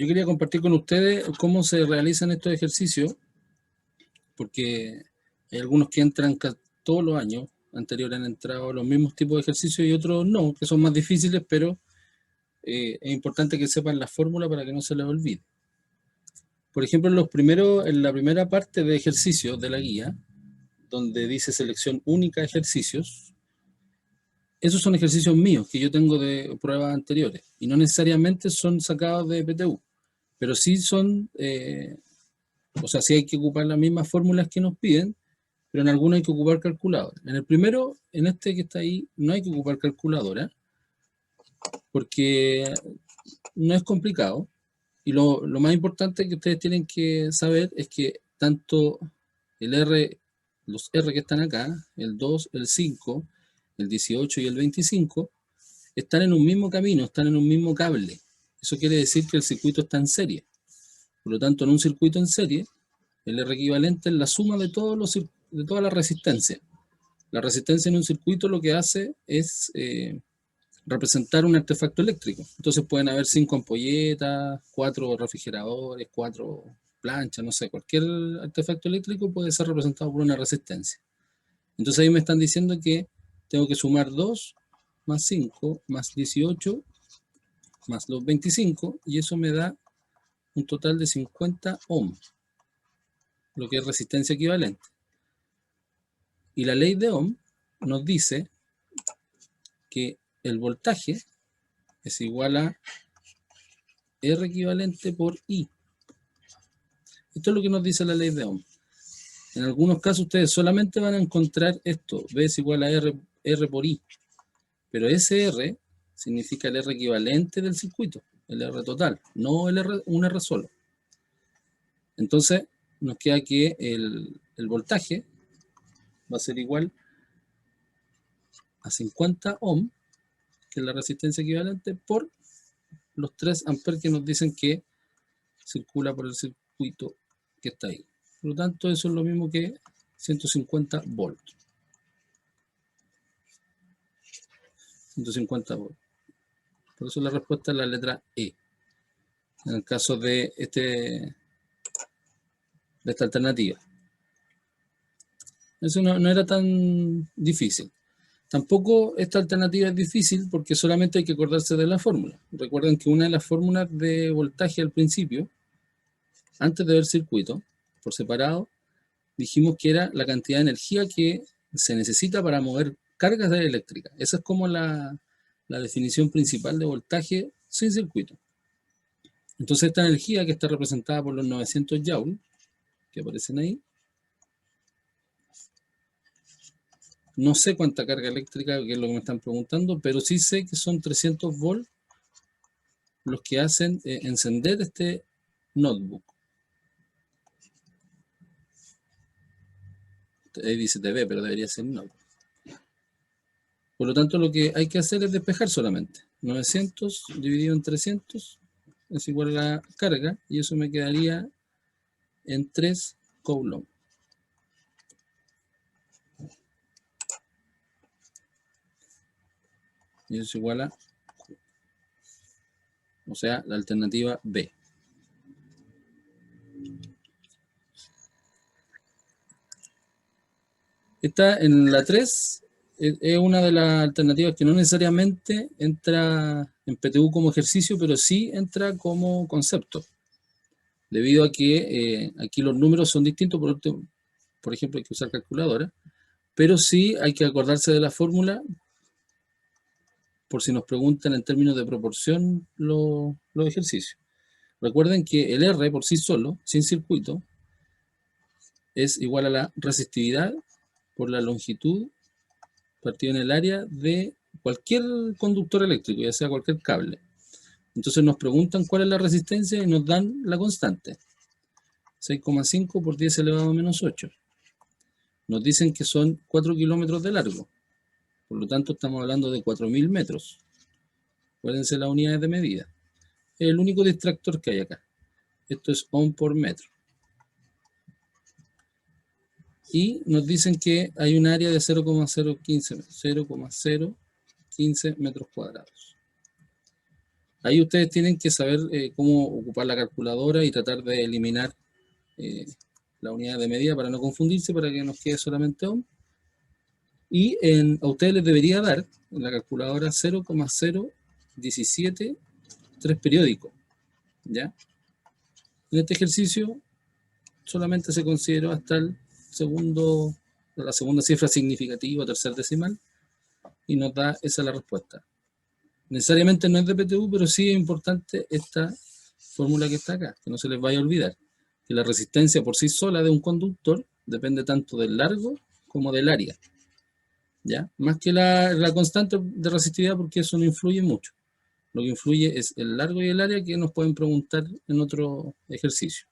Yo quería compartir con ustedes cómo se realizan estos ejercicios, porque hay algunos que entran todos los años, anteriores han entrado los mismos tipos de ejercicios y otros no, que son más difíciles, pero es importante que sepan la fórmula para que no se les olvide. Por ejemplo, en la primera parte de ejercicios de la guía, donde dice selección única de ejercicios, esos son ejercicios míos que yo tengo de pruebas anteriores y no necesariamente son sacados de PTU, pero sí son, o sea, sí hay que ocupar las mismas fórmulas que nos piden, pero en algunos hay que ocupar calculadora. En el primero, en este que está ahí, no hay que ocupar calculadora, porque no es complicado. Y lo más importante que ustedes tienen que saber es que tanto los R que están acá, el 2, el 5, el 18 y el 25, están en un mismo camino, están en un mismo cable. Eso quiere decir que el circuito está en serie. Por lo tanto, en un circuito en serie, el R equivalente es la suma de toda la resistencia. La resistencia en un circuito lo que hace es representar un artefacto eléctrico. Entonces pueden haber 5 ampolletas, 4 refrigeradores, 4 planchas, no sé, cualquier artefacto eléctrico puede ser representado por una resistencia. Entonces ahí me están diciendo que tengo que sumar 2 más 5 más 18 más los 25 y eso me da un total de 50 ohms, lo que es resistencia equivalente. Y la ley de Ohm nos dice que el voltaje es igual a R equivalente por I. Esto es lo que nos dice la ley de Ohm. En algunos casos ustedes solamente van a encontrar esto, V es igual a R por I. Pero ese R significa el R equivalente del circuito, el R total, no un R solo. Entonces nos queda que el voltaje va a ser igual a 50 ohm, que es la resistencia equivalente, por los 3 amperes que nos dicen que circula por el circuito que está ahí. Por lo tanto, eso es lo mismo que 150 volts. 150 volts. Por eso la respuesta es la letra E. En el caso de esta alternativa. Eso no era tan difícil. Tampoco esta alternativa es difícil porque solamente hay que acordarse de la fórmula. Recuerden que una de las fórmulas de voltaje al principio, antes de ver circuito, por separado, dijimos que era la cantidad de energía que se necesita para mover cargas eléctricas. Esa es como la definición principal de voltaje sin circuito. Entonces esta energía que está representada por los 900 joules, que aparecen ahí, no sé cuánta carga eléctrica, que es lo que me están preguntando, pero sí sé que son 300 volts los que hacen encender este notebook. Ahí dice TV, pero debería ser notebook. Por lo tanto, lo que hay que hacer es despejar solamente. 900 dividido en 300 es igual a la carga, y eso me quedaría en 3 coulombs. Y eso es igual a Q. O sea, la alternativa B. Esta en la 3 es una de las alternativas que no necesariamente entra en PTU como ejercicio, pero sí entra como concepto. Debido a que aquí los números son distintos, por ejemplo, hay que usar calculadora, pero sí hay que acordarse de la fórmula por si nos preguntan en términos de proporción los ejercicios. Recuerden que el R por sí solo, sin circuito, es igual a la resistividad por la longitud partido en el área de cualquier conductor eléctrico, ya sea cualquier cable. Entonces nos preguntan cuál es la resistencia y nos dan la constante. 6,5 por 10 elevado a menos 8. Nos dicen que son 4 kilómetros de largo. Por lo tanto, estamos hablando de 4.000 metros. Acuérdense las unidades de medida. Es el único distractor que hay acá. Esto es ohm por metro. Y nos dicen que hay un área de 0,015 metros cuadrados. Ahí ustedes tienen que saber cómo ocupar la calculadora y tratar de eliminar la unidad de medida para no confundirse, para que nos quede solamente ohm. Y a ustedes les debería dar en la calculadora 0,017 3 periódicos, ¿ya? En este ejercicio solamente se consideró hasta la segunda cifra significativa o tercer decimal, y nos da esa la respuesta. Necesariamente no es de PTU, pero sí es importante esta fórmula que está acá, que no se les vaya a olvidar, que la resistencia por sí sola de un conductor depende tanto del largo como del área, ¿ya? Más que la constante de resistividad, porque eso no influye mucho. Lo que influye es el largo y el área, que nos pueden preguntar en otro ejercicio.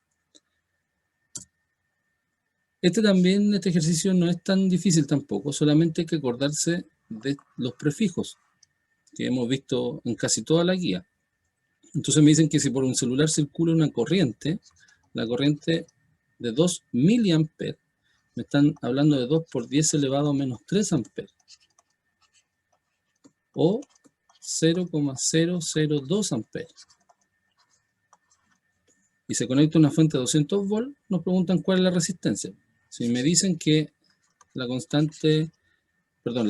Este ejercicio no es tan difícil tampoco, solamente hay que acordarse de los prefijos que hemos visto en casi toda la guía. Entonces me dicen que si por un celular circula una corriente, la corriente de 2 miliamperes, me están hablando de 2 por 10 elevado a menos 3 amperes, o 0,002 amperes. Y se conecta una fuente de 200 volts, nos preguntan cuál es la resistencia. Si me dicen que la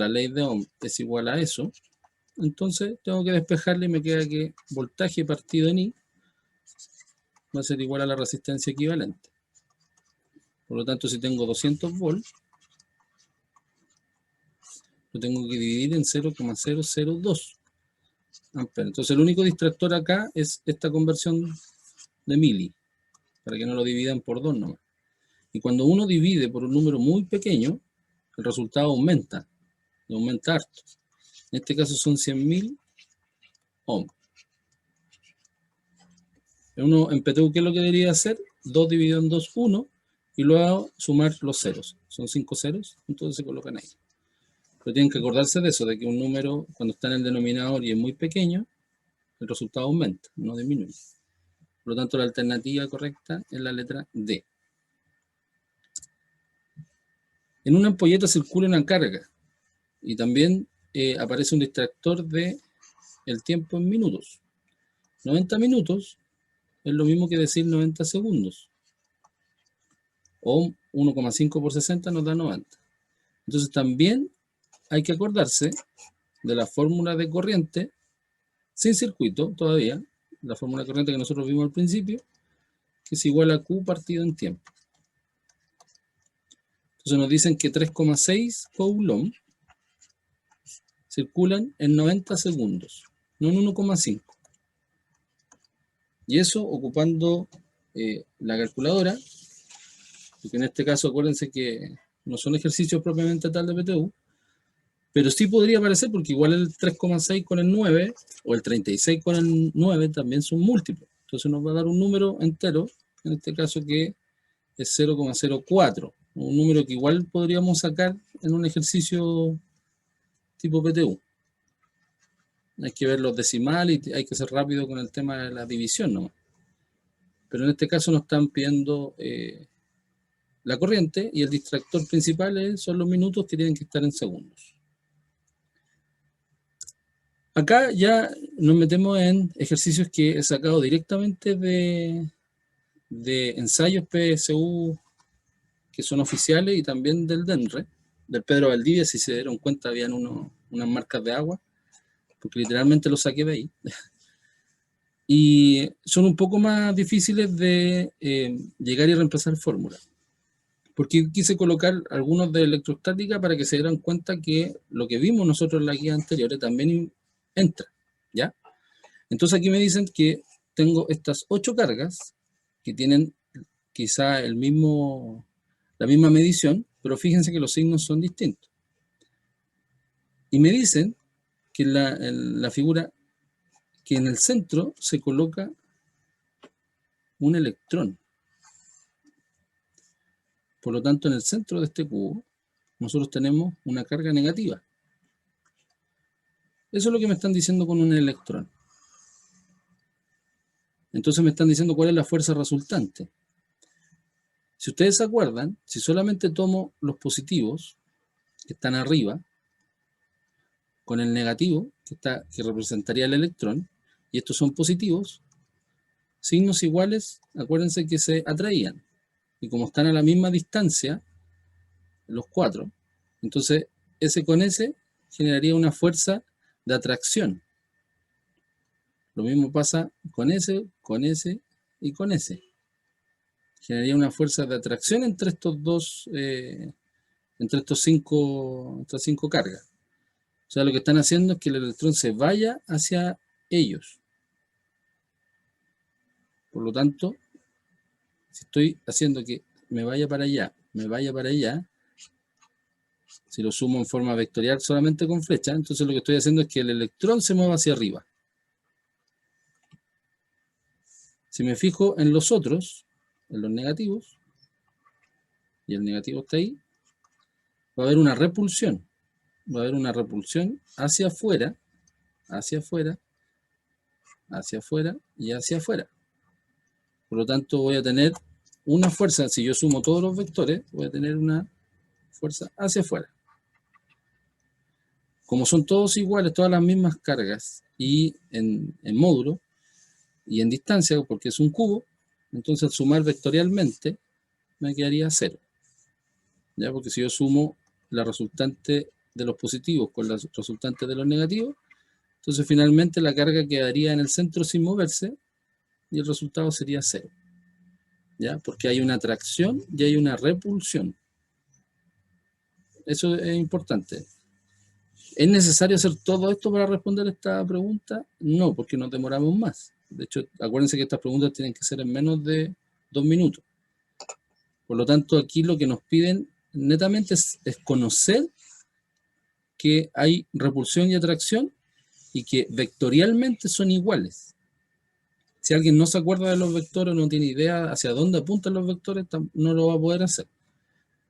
ley de Ohm es igual a eso, entonces tengo que despejarle y me queda que voltaje partido en I va a ser igual a la resistencia equivalente. Por lo tanto, si tengo 200 volts, lo tengo que dividir en 0,002 amperes. Entonces el único distractor acá es esta conversión de mili, para que no lo dividan por 2 nomás. Y cuando uno divide por un número muy pequeño, el resultado aumenta, y aumenta harto. En este caso son 100.000 ohm. En PTU, ¿qué es lo que debería hacer? 2 dividido en 2, 1, y luego sumar los ceros. Son 5 ceros, entonces se colocan ahí. Pero tienen que acordarse de eso, de que un número, cuando está en el denominador y es muy pequeño, el resultado aumenta, no disminuye. Por lo tanto, la alternativa correcta es la letra D. En una ampolleta circula una carga y también aparece un distractor de el tiempo en minutos. 90 minutos es lo mismo que decir 90 segundos. O 1,5 por 60 nos da 90. Entonces también hay que acordarse de la fórmula de corriente sin circuito todavía, la fórmula de corriente que nosotros vimos al principio, que es igual a Q partido en tiempo. Entonces nos dicen que 3,6 coulomb circulan en 90 segundos, no en 1,5. Y eso ocupando la calculadora, porque en este caso acuérdense que no son ejercicios propiamente tal de PTU, pero sí podría aparecer, porque igual el 3,6 con el 9 o el 36 con el 9 también son múltiplos. Entonces nos va a dar un número entero, en este caso que es 0,04, un número que igual podríamos sacar en un ejercicio tipo PTU. Hay que ver los decimales y hay que ser rápido con el tema de la división nomás. Pero en este caso nos están pidiendo la corriente, y el distractor principal son los minutos, que tienen que estar en segundos. Acá ya nos metemos en ejercicios que he sacado directamente de ensayos PSU que son oficiales, y también del DENRE, del Pedro Valdivia. Si se dieron cuenta, habían unas marcas de agua, porque literalmente lo saqué de ahí. Y son un poco más difíciles de llegar y reemplazar fórmulas, porque quise colocar algunos de electrostática para que se dieran cuenta que lo que vimos nosotros en las guías anteriores también entra, ¿ya? Entonces aquí me dicen que tengo estas 8 cargas que tienen quizá la misma medición, pero fíjense que los signos son distintos. Y me dicen que en la figura, que en el centro se coloca un electrón. Por lo tanto, en el centro de este cubo, nosotros tenemos una carga negativa. Eso es lo que me están diciendo con un electrón. Entonces me están diciendo cuál es la fuerza resultante. Si ustedes se acuerdan, si solamente tomo los positivos, que están arriba, con el negativo, que representaría el electrón, y estos son positivos, signos iguales, acuérdense que se atraían. Y como están a la misma distancia, los cuatro, entonces S con S generaría una fuerza de atracción. Lo mismo pasa con S y con S. Generaría una fuerza de atracción entre estos dos, entre estas cinco cargas. O sea, lo que están haciendo es que el electrón se vaya hacia ellos. Por lo tanto, si estoy haciendo que me vaya para allá, si lo sumo en forma vectorial solamente con flecha, entonces lo que estoy haciendo es que el electrón se mueva hacia arriba. Si me fijo en los otros, en los negativos, y el negativo está ahí, va a haber una repulsión. Va a haber una repulsión hacia afuera, hacia afuera, hacia afuera y hacia afuera. Por lo tanto, voy a tener una fuerza, si yo sumo todos los vectores, voy a tener una fuerza hacia afuera. Como son todos iguales, todas las mismas cargas, y en módulo, y en distancia, porque es un cubo, entonces al sumar vectorialmente, me quedaría 0. ¿Ya? Porque si yo sumo la resultante de los positivos con la resultante de los negativos, entonces finalmente la carga quedaría en el centro sin moverse, y el resultado sería 0. ¿Ya? Porque hay una atracción y hay una repulsión. Eso es importante. ¿Es necesario hacer todo esto para responder esta pregunta? No, porque nos demoramos más. De hecho, acuérdense que estas preguntas tienen que ser en menos de 2 minutos. Por lo tanto, aquí lo que nos piden netamente es conocer que hay repulsión y atracción y que vectorialmente son iguales. Si alguien no se acuerda de los vectores, no tiene idea hacia dónde apuntan los vectores, no lo va a poder hacer.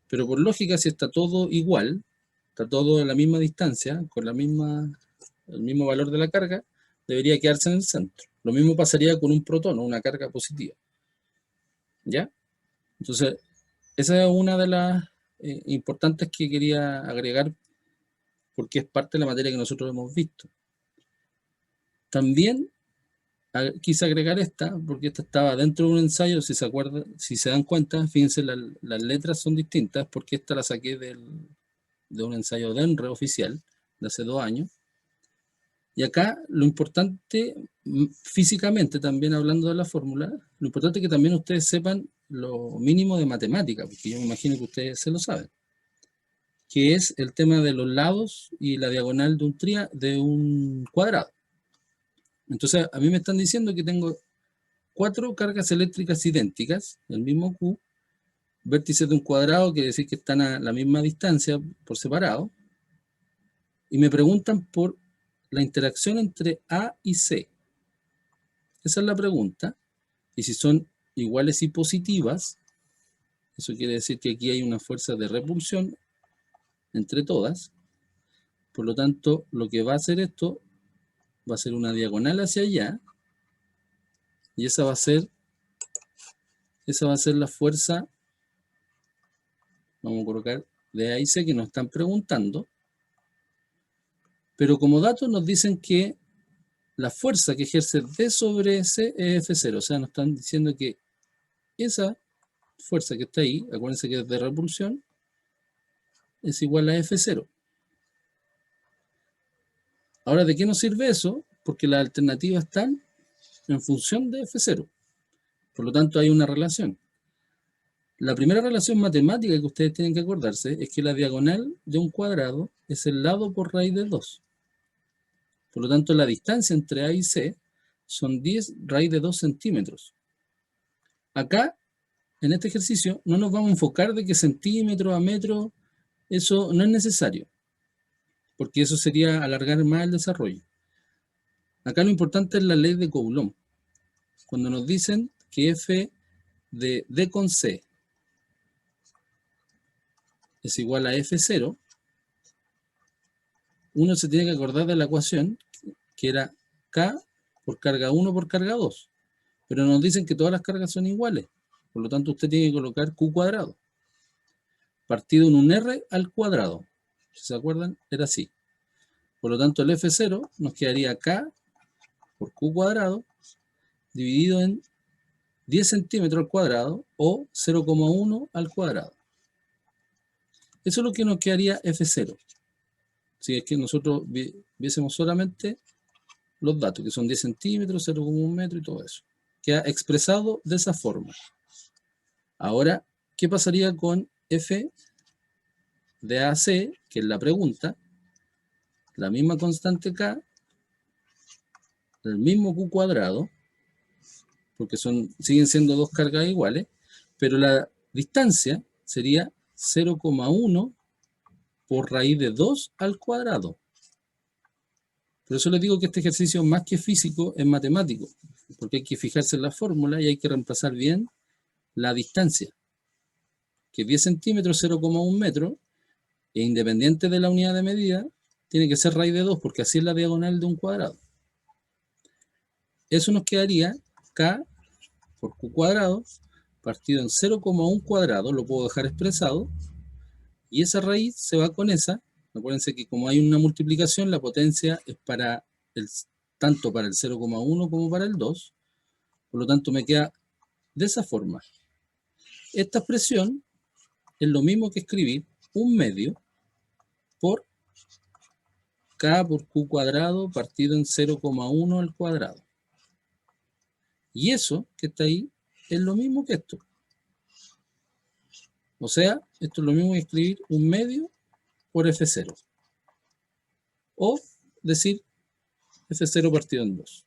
Pero por lógica, si está todo igual, está todo a la misma distancia, con el mismo valor de la carga, debería quedarse en el centro. Lo mismo pasaría con un protón, una carga positiva. ¿Ya? Entonces, esa es una de las importantes que quería agregar, porque es parte de la materia que nosotros hemos visto. También quise agregar esta, porque esta estaba dentro de un ensayo, si se acuerdan, si se dan cuenta, fíjense, las letras son distintas, porque esta la saqué de un ensayo de ENRE oficial, de hace 2 años. Y acá lo importante, físicamente también hablando de la fórmula, lo importante es que también ustedes sepan lo mínimo de matemática, porque yo me imagino que ustedes se lo saben, que es el tema de los lados y la diagonal de un cuadrado. Entonces, a mí me están diciendo que tengo 4 cargas eléctricas idénticas, el mismo Q, vértices de un cuadrado, quiere decir que están a la misma distancia por separado, y me preguntan por la interacción entre A y C. Esa es la pregunta, y si son iguales y positivas, eso quiere decir que aquí hay una fuerza de repulsión entre todas, por lo tanto, lo que va a hacer esto va a ser una diagonal hacia allá, y esa va a ser la fuerza, vamos a colocar de A y C, que nos están preguntando, pero como dato nos dicen que la fuerza que ejerce D sobre C es F0, o sea, nos están diciendo que esa fuerza que está ahí, acuérdense que es de repulsión, es igual a F0. Ahora, ¿de qué nos sirve eso? Porque las alternativas están en función de F0. Por lo tanto, hay una relación. La primera relación matemática que ustedes tienen que acordarse es que la diagonal de un cuadrado es el lado por raíz de 2. Por lo tanto, la distancia entre A y C son 10 raíz de 2 centímetros. Acá, en este ejercicio, no nos vamos a enfocar de que centímetro a metro, eso no es necesario, porque eso sería alargar más el desarrollo. Acá lo importante es la ley de Coulomb. Cuando nos dicen que F de D con C es igual a F0, uno se tiene que acordar de la ecuación que era K por carga 1 por carga 2. Pero nos dicen que todas las cargas son iguales. Por lo tanto, usted tiene que colocar Q cuadrado, partido en un R al cuadrado. Si se acuerdan, era así. Por lo tanto, el F0 nos quedaría K por Q cuadrado dividido en 10 centímetros al cuadrado o 0,1 al cuadrado. Eso es lo que nos quedaría F0. Si es que nosotros viésemos solamente los datos, que son 10 centímetros, 0,1 metro y todo eso. Queda expresado de esa forma. Ahora, ¿qué pasaría con F de AC, que es la pregunta? La misma constante K, el mismo Q cuadrado, porque siguen siendo dos cargas iguales, pero la distancia sería 0,1 por raíz de 2 al cuadrado. Por eso les digo que este ejercicio, más que físico, es matemático, porque hay que fijarse en la fórmula y hay que reemplazar bien la distancia, que 10 centímetros, 0,1 metro, e independiente de la unidad de medida, tiene que ser raíz de 2, porque así es la diagonal de un cuadrado. Eso nos quedaría K por Q cuadrado, partido en 0,1 cuadrado, lo puedo dejar expresado, y esa raíz se va con esa. Acuérdense que como hay una multiplicación, la potencia es tanto para el 0,1 como para el 2, por lo tanto me queda de esa forma. Esta expresión es lo mismo que escribir 1/2 por K por Q cuadrado partido en 0,1 al cuadrado. Y eso que está ahí es lo mismo que esto. O sea, esto es lo mismo que escribir 1/2 por F0. O decir F0 partido en 2.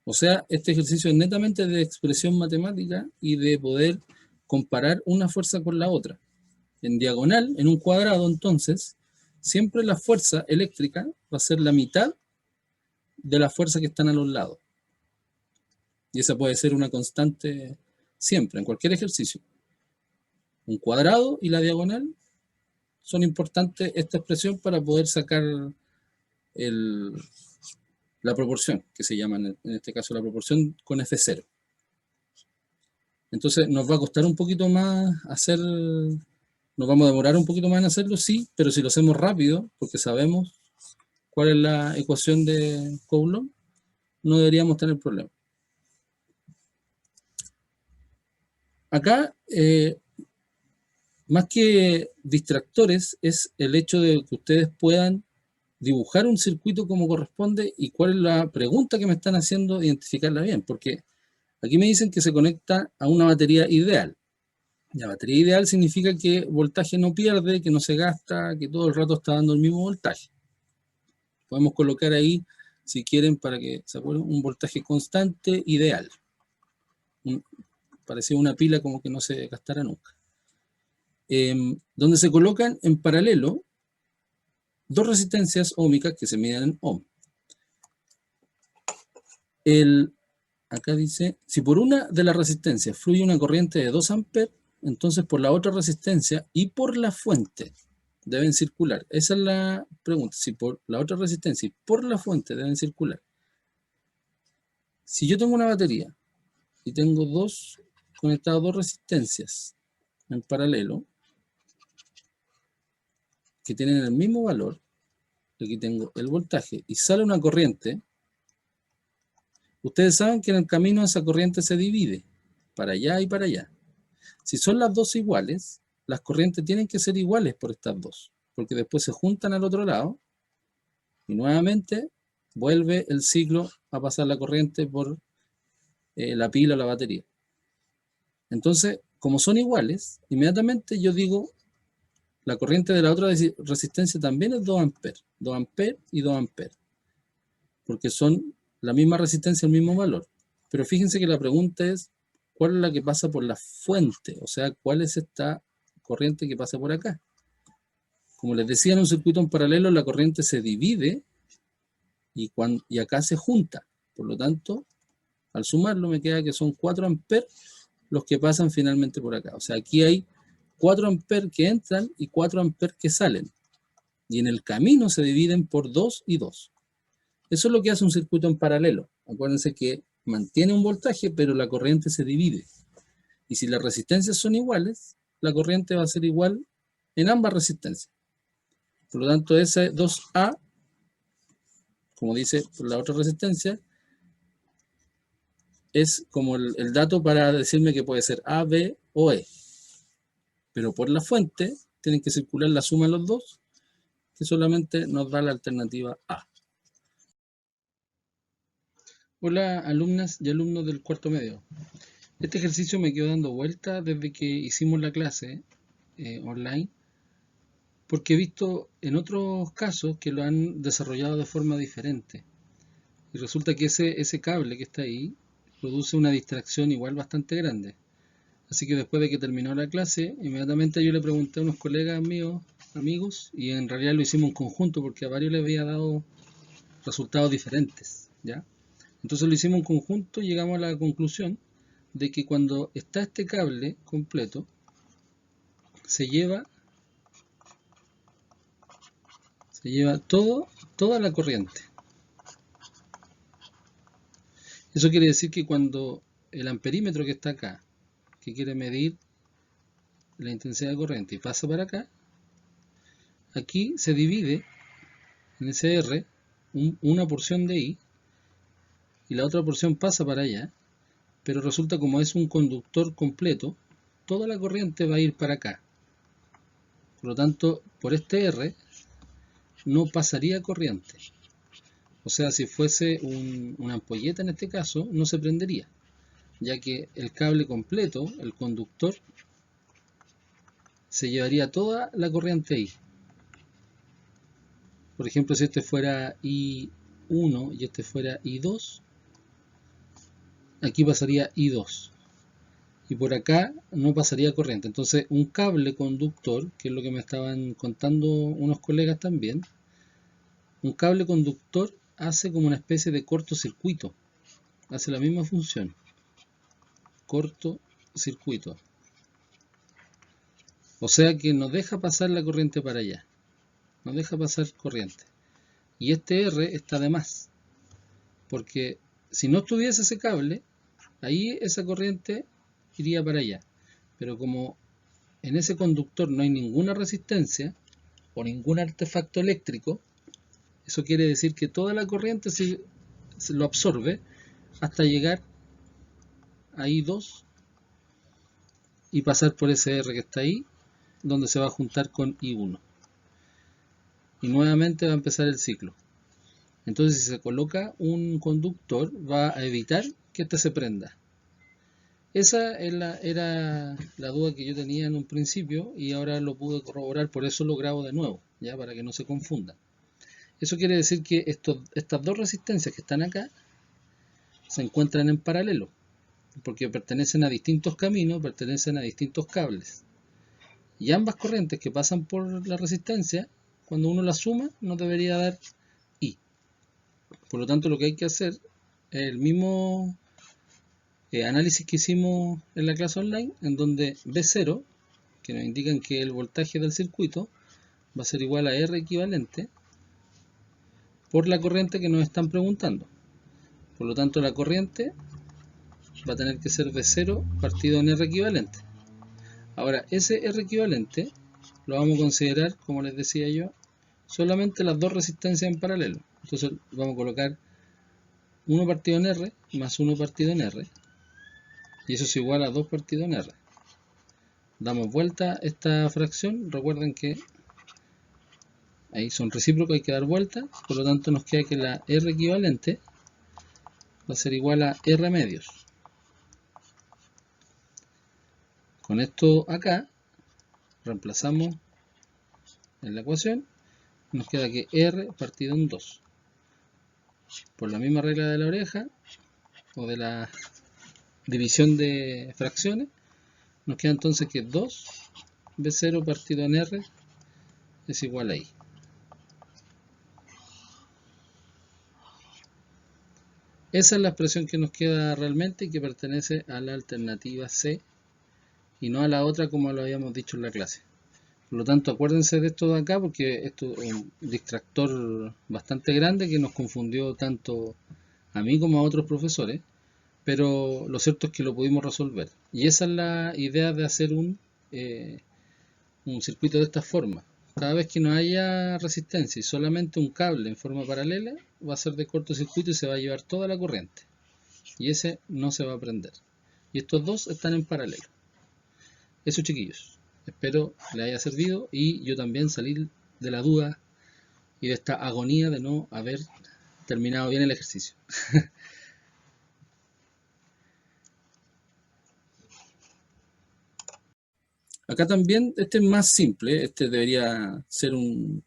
O sea, este ejercicio es netamente de expresión matemática y de poder comparar una fuerza con la otra. En diagonal, en un cuadrado, entonces, siempre la fuerza eléctrica va a ser la mitad de la fuerza que están a los lados. Y esa puede ser una constante siempre, en cualquier ejercicio. Un cuadrado y la diagonal son importantes esta expresión para poder sacar la proporción, que se llama en este caso la proporción con F0. Entonces nos va a costar un poquito más nos vamos a demorar un poquito más en hacerlo, sí, pero si lo hacemos rápido, porque sabemos cuál es la ecuación de Coulomb, no deberíamos tener problema. Acá, más que distractores, es el hecho de que ustedes puedan dibujar un circuito como corresponde y cuál es la pregunta que me están haciendo, identificarla bien, porque aquí me dicen que se conecta a una batería ideal. La batería ideal significa que voltaje no pierde, que no se gasta, que todo el rato está dando el mismo voltaje. Podemos colocar ahí, si quieren, para que se acuerden, un voltaje constante ideal. Parecía una pila como que no se gastara nunca. Donde se colocan en paralelo dos resistencias óhmicas que se miden en ohm. Acá dice, si por una de las resistencias fluye una corriente de 2 amperes, entonces por la otra resistencia y por la fuente deben circular. Esa es la pregunta, si por la otra resistencia y por la fuente deben circular. Si yo tengo una batería y tengo conectadas dos resistencias en paralelo, que tienen el mismo valor, aquí tengo el voltaje, y sale una corriente, ustedes saben que en el camino esa corriente se divide, para allá y para allá. Si son las dos iguales, las corrientes tienen que ser iguales por estas dos, porque después se juntan al otro lado, y nuevamente vuelve el ciclo a pasar la corriente por la pila o la batería. Entonces, como son iguales, inmediatamente yo digo, la corriente de la otra resistencia también es 2 amperes. 2 amperes y 2 amperes. Porque son la misma resistencia, el mismo valor. Pero fíjense que la pregunta es, ¿cuál es la que pasa por la fuente? O sea, ¿cuál es esta corriente que pasa por acá? Como les decía, en un circuito en paralelo la corriente se divide y acá se junta. Por lo tanto, al sumarlo me queda que son 4 amperes los que pasan finalmente por acá. O sea, aquí hay 4 amperes que entran y 4 amperes que salen. Y en el camino se dividen por 2 y 2. Eso es lo que hace un circuito en paralelo. Acuérdense que mantiene un voltaje, pero la corriente se divide. Y si las resistencias son iguales, la corriente va a ser igual en ambas resistencias. Por lo tanto, ese 2A como dice la otra resistencia, es como el dato para decirme que puede ser A, B o E. Pero por la fuente tienen que circular la suma de los dos, que solamente nos da la alternativa A. Hola alumnas y alumnos del cuarto medio. Este ejercicio me quedó dando vuelta desde que hicimos la clase online, porque he visto en otros casos que lo han desarrollado de forma diferente. Y resulta que ese cable que está ahí produce una distracción igual bastante grande. Así que después de que terminó la clase, inmediatamente yo le pregunté a unos colegas míos, amigos, y en realidad lo hicimos en conjunto porque a varios les había dado resultados diferentes, ¿ya? Entonces lo hicimos en conjunto y llegamos a la conclusión de que cuando está este cable completo, se lleva toda la corriente. Eso quiere decir que cuando el amperímetro que está acá, que quiere medir la intensidad de corriente y pasa para acá, aquí se divide en ese R una porción de I y la otra porción pasa para allá, pero resulta como es un conductor completo, toda la corriente va a ir para acá. Por lo tanto, por este R no pasaría corriente. O sea, si fuese una ampolleta en este caso, no se prendería, ya que el cable completo, el conductor, se llevaría toda la corriente ahí. Por ejemplo, si este fuera I1 y este fuera I2, aquí pasaría I2. Y por acá no pasaría corriente. Entonces, un cable conductor, que es lo que me estaban contando unos colegas también, un cable conductor hace como una especie de cortocircuito. Hace la misma función. Cortocircuito. O sea que no deja pasar la corriente para allá. No deja pasar corriente. Y este R está de más. Porque si no estuviese ese cable, ahí esa corriente iría para allá. Pero como en ese conductor no hay ninguna resistencia o ningún artefacto eléctrico, eso quiere decir que toda la corriente se lo absorbe hasta llegar a I2 y pasar por ese R que está ahí, donde se va a juntar con I1. Y nuevamente va a empezar el ciclo. Entonces, si se coloca un conductor, va a evitar que este se prenda. Esa era la duda que yo tenía en un principio y ahora lo pude corroborar, por eso lo grabo de nuevo, ya para que no se confundan. Eso quiere decir que estas dos resistencias que están acá se encuentran en paralelo, porque pertenecen a distintos caminos, pertenecen a distintos cables. Y ambas corrientes que pasan por la resistencia, cuando uno las suma, nos debería dar I. Por lo tanto, lo que hay que hacer es el mismo análisis que hicimos en la clase online, en donde B0, que nos indican que el voltaje del circuito va a ser igual a R equivalente por la corriente que nos están preguntando. Por lo tanto, la corriente va a tener que ser V0 partido en R equivalente. Ahora, ese R equivalente lo vamos a considerar, como les decía yo, solamente las dos resistencias en paralelo. Entonces vamos a colocar 1 partido en R más 1 partido en R. Y eso es igual a 2 partido en R. Damos vuelta a esta fracción. Recuerden que ahí son recíprocos, hay que dar vuelta. Por lo tanto nos queda que la R equivalente va a ser igual a R medios. Con esto acá reemplazamos en la ecuación. Nos queda que R partido en 2. Por la misma regla de la oreja o de la división de fracciones, nos queda entonces que 2 B0 partido en R es igual a I. Esa es la expresión que nos queda realmente y que pertenece a la alternativa C y no a la otra como lo habíamos dicho en la clase. Por lo tanto, acuérdense de esto de acá porque esto es un distractor bastante grande que nos confundió tanto a mí como a otros profesores, pero lo cierto es que lo pudimos resolver. Y esa es la idea de hacer un circuito de esta forma, cada vez que no haya resistencia y solamente un cable en forma paralela, va a ser de cortocircuito y se va a llevar toda la corriente. Y ese no se va a prender. Y estos dos están en paralelo. Eso, chiquillos. Espero les haya servido y yo también salir de la duda y de esta agonía de no haber terminado bien el ejercicio. Acá también, este es más simple, este debería ser un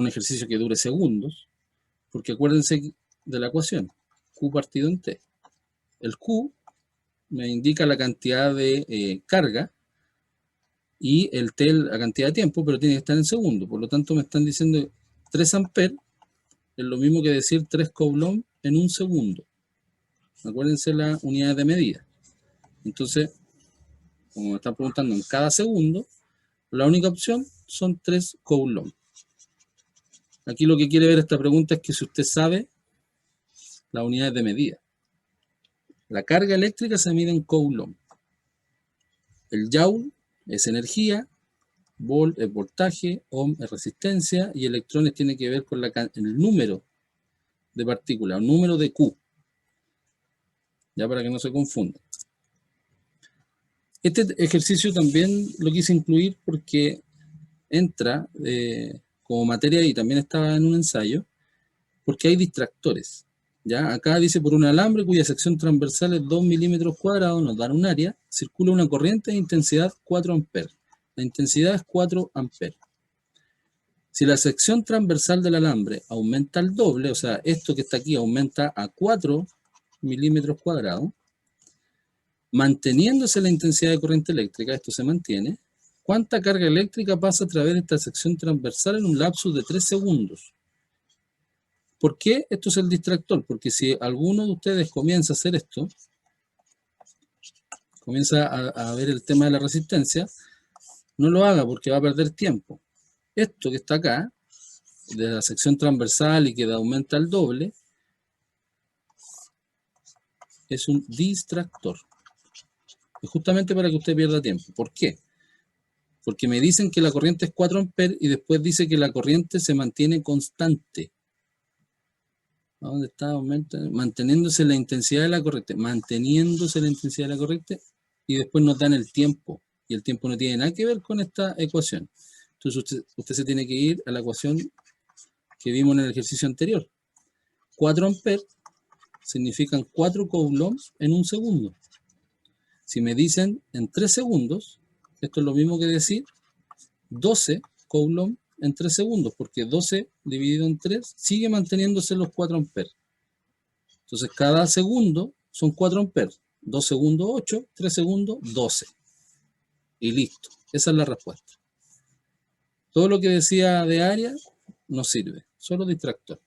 ejercicio que dure segundos, porque acuérdense de la ecuación, Q partido en T. El Q me indica la cantidad de carga y el T la cantidad de tiempo, pero tiene que estar en segundos. Por lo tanto, me están diciendo 3 amperes es lo mismo que decir 3 coulomb en un segundo. Acuérdense las unidades de medida. Entonces, como me están preguntando en cada segundo, la única opción son 3 coulomb. Aquí lo que quiere ver esta pregunta es que si usted sabe las unidades de medida. La carga eléctrica se mide en coulomb. El joule es energía, volt es voltaje, ohm es resistencia y electrones tiene que ver con el número de partículas, el número de Q. Ya para que no se confundan. Este ejercicio también lo quise incluir porque entra como materia y también estaba en un ensayo, porque hay distractores. ¿Ya? Acá dice por un alambre cuya sección transversal es 2 milímetros cuadrados, nos dan un área, circula una corriente de intensidad 4 amperes. La intensidad es 4 amperes. Si la sección transversal del alambre aumenta al doble, o sea, esto que está aquí aumenta a 4 milímetros cuadrados, manteniéndose la intensidad de corriente eléctrica, esto se mantiene, ¿cuánta carga eléctrica pasa a través de esta sección transversal en un lapso de 3 segundos? ¿Por qué esto es el distractor? Porque si alguno de ustedes comienza a hacer esto, comienza a ver el tema de la resistencia, no lo haga porque va a perder tiempo. Esto que está acá, de la sección transversal y que aumenta al doble, es un distractor. Es justamente para que usted pierda tiempo. ¿Por qué? Porque me dicen que la corriente es 4 amperes y después dice que la corriente se mantiene constante. ¿Dónde está? Aumenta, manteniéndose la intensidad de la corriente, manteniéndose la intensidad de la corriente, y después nos dan el tiempo. Y el tiempo no tiene nada que ver con esta ecuación. Entonces usted se tiene que ir a la ecuación que vimos en el ejercicio anterior. 4 amperes significan 4 coulombs en un segundo. Si me dicen en 3 segundos, esto es lo mismo que decir 12 coulomb en 3 segundos, porque 12 dividido en 3 sigue manteniéndose los 4 amperes. Entonces cada segundo son 4 amperes. 2 segundos 8, 3 segundos 12. Y listo. Esa es la respuesta. Todo lo que decía de área no sirve, solo distractor.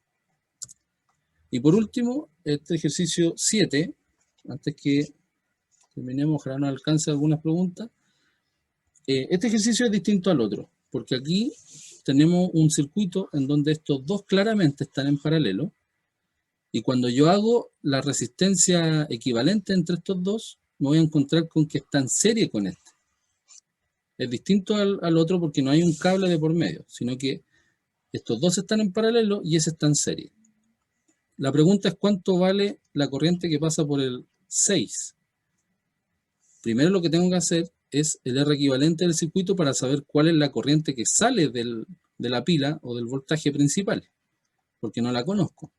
Y por último, este ejercicio 7, antes que terminemos, ojalá nos alcance algunas preguntas. Este ejercicio es distinto al otro, porque aquí tenemos un circuito en donde estos dos claramente están en paralelo, y cuando yo hago la resistencia equivalente entre estos dos, me voy a encontrar con que está en serie con este. Es distinto al otro porque no hay un cable de por medio, sino que estos dos están en paralelo y ese está en serie. La pregunta es cuánto vale la corriente que pasa por el 6. Primero lo que tengo que hacer es el R equivalente del circuito para saber cuál es la corriente que sale de la pila o del voltaje principal, porque no la conozco.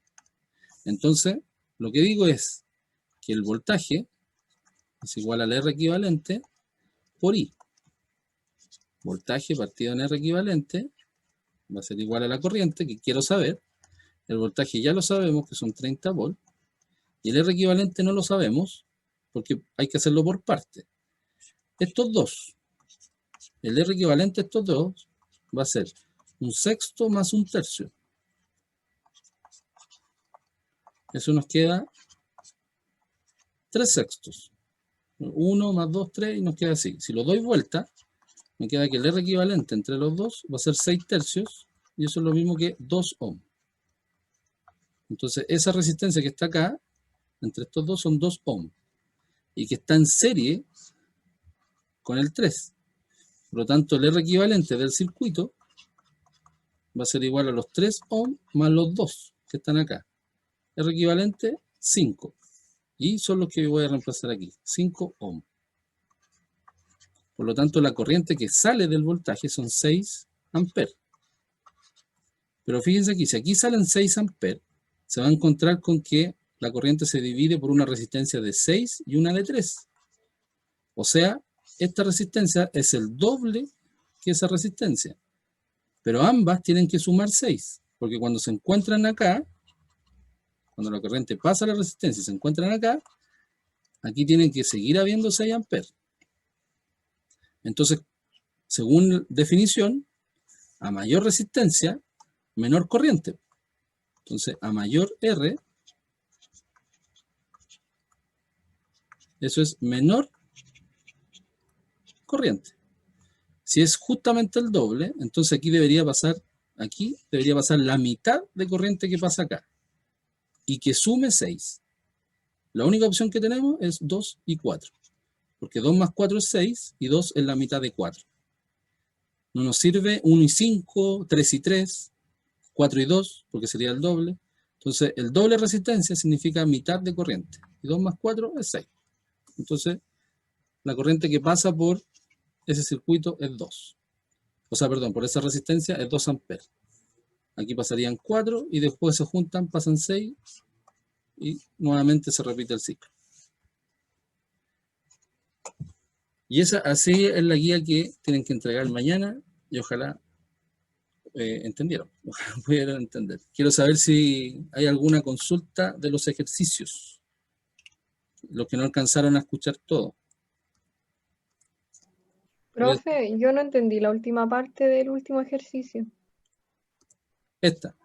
Entonces, lo que digo es que el voltaje es igual al R equivalente por I. Voltaje partido en R equivalente va a ser igual a la corriente que quiero saber. El voltaje ya lo sabemos que son 30 volts. Y el R equivalente no lo sabemos porque hay que hacerlo por parte. Estos dos, el R equivalente a estos dos va a ser un sexto más un tercio. Eso nos queda 3 sextos. 1 más 2, 3 y nos queda así. Si lo doy vuelta, me queda que el R equivalente entre los dos va a ser 6 tercios y eso es lo mismo que 2 ohm. Entonces esa resistencia que está acá, entre estos dos son 2 ohm y que está en serie con el 3. Por lo tanto el R equivalente del circuito va a ser igual a los 3 ohm más los 2 que están acá. R equivalente, 5. Y son los que voy a reemplazar aquí, 5 ohm. Por lo tanto, la corriente que sale del voltaje son 6 amperes. Pero fíjense aquí, si aquí salen 6 amperes, se va a encontrar con que la corriente se divide por una resistencia de 6 y una de 3. O sea, esta resistencia es el doble que esa resistencia. Pero ambas tienen que sumar 6, porque cuando se encuentran acá, cuando la corriente pasa la resistencia y se encuentran acá, aquí tienen que seguir habiendo 6 amperes. Entonces, según definición, a mayor resistencia, menor corriente. Entonces, a mayor R, eso es menor corriente. Si es justamente el doble, entonces aquí debería pasar la mitad de corriente que pasa acá. Y que sume 6. La única opción que tenemos es 2 y 4. Porque 2 más 4 es 6 y 2 es la mitad de 4. No nos sirve 1 y 5, 3 y 3, 4 y 2, porque sería el doble. Entonces, el doble resistencia significa mitad de corriente. Y 2 más 4 es 6. Entonces, la corriente que pasa por ese circuito es 2. O sea, perdón, por esa resistencia es 2 amperes. Aquí pasarían 4 y después se juntan, pasan 6 y nuevamente se repite el ciclo. Y esa así es la guía que tienen que entregar mañana y ojalá entendieron, ojalá pudieran entender. Quiero saber si hay alguna consulta de los ejercicios, los que no alcanzaron a escuchar todo. Profe, yo no entendí la última parte del último ejercicio. Esta.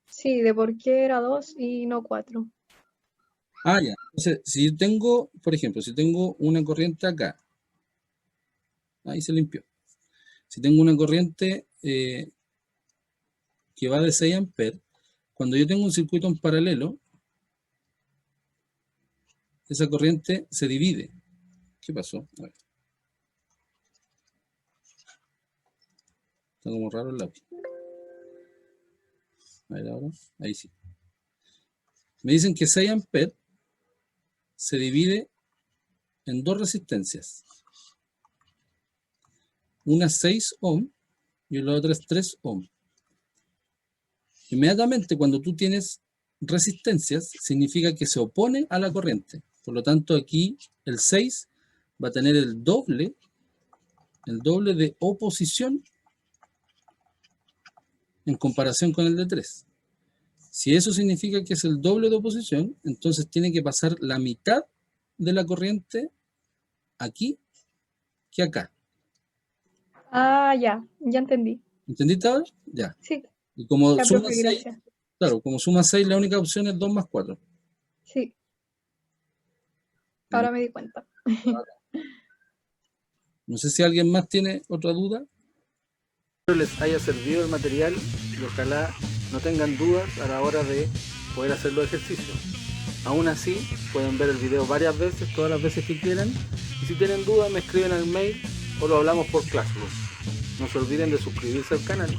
Sí, de por qué era 2 y no 4. Ah, ya. Entonces, si yo tengo, por ejemplo, si tengo una corriente acá, ahí se limpió. Si tengo una corriente que va de 6 amperes, cuando yo tengo un circuito en paralelo, esa corriente se divide. ¿Qué pasó? A ver. Está como raro el lápiz. A ver ahora. Ahí sí. Me dicen que 6 amperes se divide en dos resistencias. Una es 6 ohm y la otra es 3 ohm. Inmediatamente cuando tú tienes resistencias, significa que se opone a la corriente. Por lo tanto, aquí el 6 va a tener el doble de oposición en comparación con el de 3. Si eso significa que es el doble de oposición, entonces tiene que pasar la mitad de la corriente aquí que acá. Ah, ya entendí. ¿Entendiste ahora? Ya. Sí, Y como ya, suma profe, 6, gracias. claro, como suma 6, la única opción es 2 más 4. Sí, ahora me di cuenta. No sé si alguien más tiene otra duda. Espero les haya servido el material y ojalá no tengan dudas a la hora de poder hacer los ejercicios. Aún así, pueden ver el video varias veces, todas las veces que quieran. Y si tienen dudas, me escriben al mail o lo hablamos por Classroom. No se olviden de suscribirse al canal